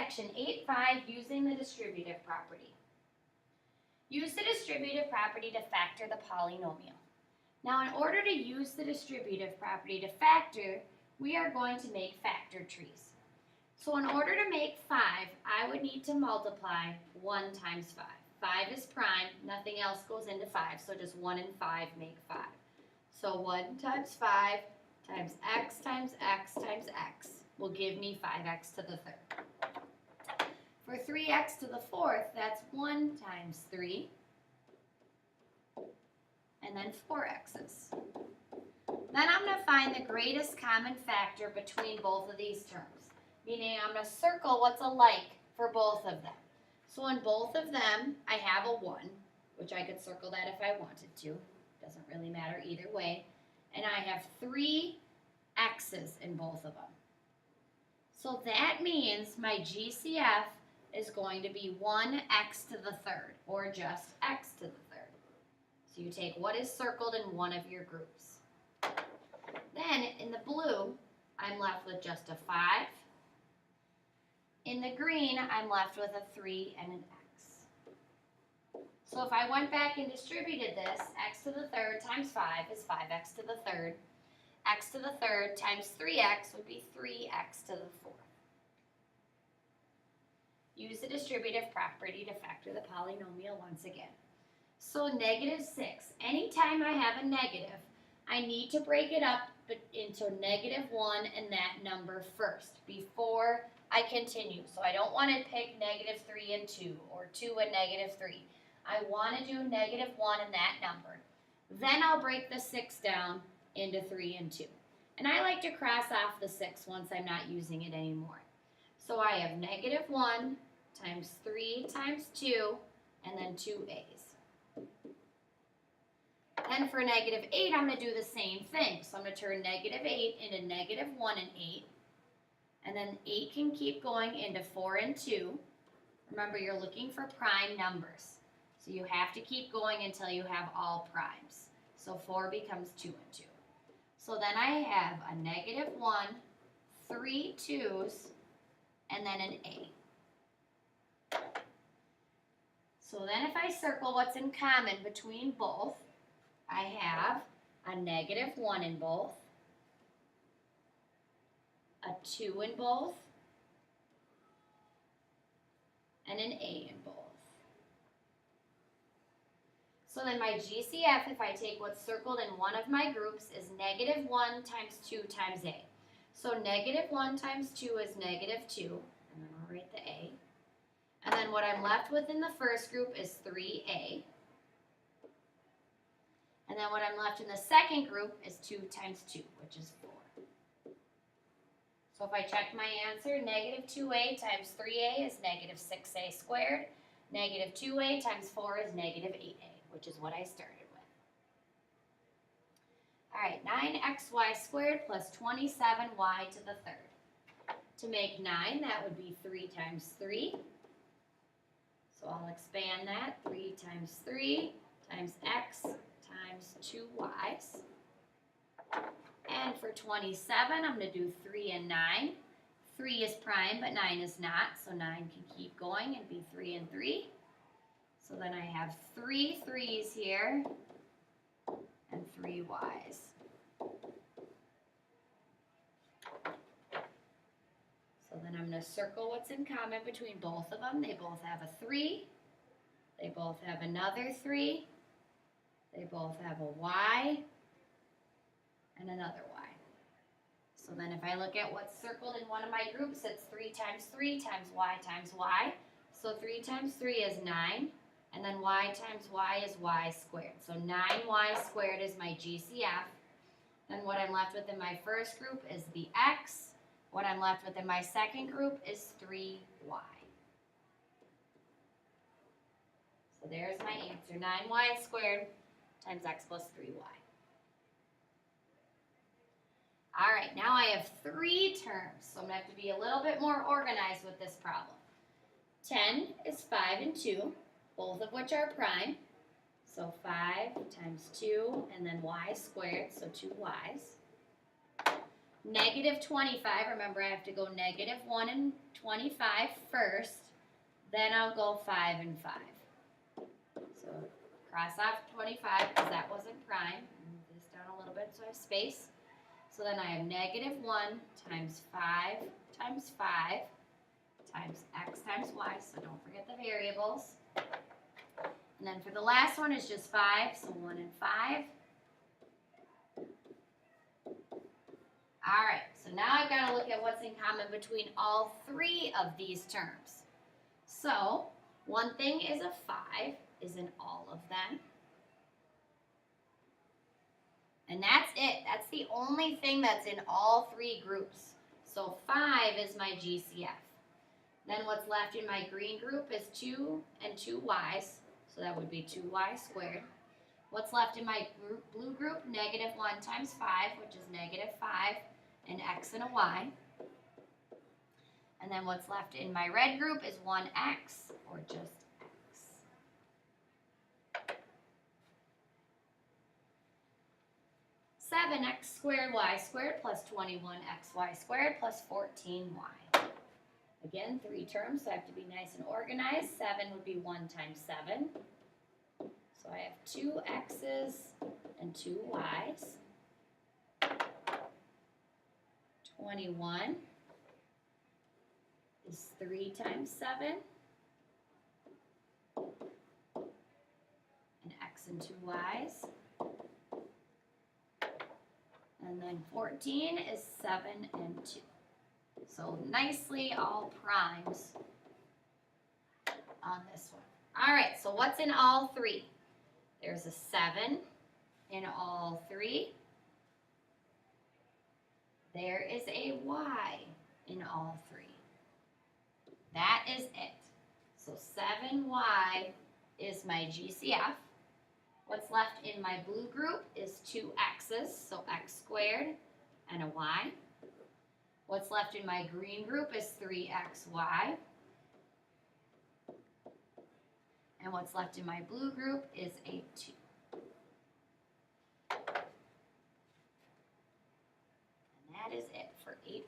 section 8.5, using the distributive property. Use the distributive property to factor the polynomial. Now, in order to use the distributive property to factor, we are going to make factor trees. So in order to make 5, I would need to multiply 1 times 5. 5 is prime, nothing else goes into 5, so just 1 and 5 make 5. So 1 times 5 times x times x times x will give me 5x to the third. For 3x to the fourth, that's 1 times 3, and then 4x's. Then I'm going to find the greatest common factor between both of these terms, meaning I'm going to circle what's alike for both of them. So in both of them, I have a 1, which I could circle that if I wanted to. Doesn't really matter either way. And I have 3 x's in both of them. So that means my GCF is going to be 1x to the third, or just x to the third. So you take what is circled in one of your groups. Then in the blue, I'm left with just a 5. In the green, I'm left with a 3 and an x. So if I went back and distributed this, x to the third times 5 is 5x to the third. X to the third times 3x would be 3x to the fourth. Use the distributive property to factor the polynomial once again. So -6. Anytime I have a negative, I need to break it up into -1 and that number first before I continue. So I don't want to pick -3 and 2 or 2 and -3. I want to do -1 and that number. Then I'll break the 6 down into 3 and 2. And I like to cross off the 6 once I'm not using it anymore. So I have -1 times 3 times 2, and then 2 a's. Then for -8, I'm going to do the same thing. So I'm going to turn -8 into -1 and 8. And then 8 can keep going into 4 and 2. Remember, you're looking for prime numbers. So you have to keep going until you have all primes. So 4 becomes 2 and 2. So then I have a -1, 3 2's, and then an a. So then if I circle what's in common between both, I have a -1 in both, a 2 in both, and an a in both. So then my GCF, if I take what's circled in one of my groups, is -1 times 2 times a. So -1 times 2 is -2, and then I'll write the a. And then what I'm left with in the first group is 3a. And then what I'm left in the second group is 2 times 2, which is 4. So if I check my answer, -2a times 3a is -6a squared. -2a times 4 is -8a, which is what I started with. All right, 9xy squared plus 27y to the third. To make 9, that would be 3 times 3. So I'll expand that. 3 times 3 times x times 2y's. And for 27, I'm going to do 3 and 9. 3 is prime, but 9 is not, so 9 can keep going and be 3 and 3. So then I have 3 3's here and 3 y's. So then I'm going to circle what's in common between both of them. They both have a 3. They both have another 3. They both have a y and another y. So then if I look at what's circled in one of my groups, it's 3 times 3 times y times y. So 3 times 3 is 9, and then y times y is y squared. So 9y squared is my GCF. Then what I'm left with in my first group is the x. What I'm left with in my second group is 3y. So there's my answer, 9y squared times x plus 3y. All right, now I have 3 terms, so I'm going to have to be a little bit more organized with this problem. 10 is 5 and 2, both of which are prime. So 5 times 2 and then y squared, so 2y's. negative 25, remember I have to go negative 1 and 25 first, then I'll go 5 and 5. So cross off 25 because that wasn't prime. Move this down a little bit so I have space. So then I have negative 1 times 5 times 5 times x times y, so don't forget the variables. And then for the last one is just 5, so 1 and 5. All right, so now I've got to look at what's in common between all three of these terms. So one thing is a 5 is in all of them. And that's it. That's the only thing that's in all three groups. So 5 is my GCF. Then what's left in my green group is 2 and 2 y's. So that would be 2y squared. What's left in my blue group? Negative 1 times 5, which is negative 5, an x and a y. And then what's left in my red group is 1x, or just x. Seven x squared y squared plus 21xy squared plus 14y. Again, three terms, so I have to be nice and organized. 7 would be 1 times 7. So I have 2 x's and 2 y's. 21 is 3 times 7. An x and 2 y's. And then 14 is 7 and 2. So nicely all primes on this one. All right, so what's in all three? There's a 7 in all three. There is a y in all three. That is it. So 7y is my GCF. What's left in my blue group is 2 x's, so x squared and a y. What's left in my green group is 3xy. And what's left in my blue group is a 2. And that is it for 8-5.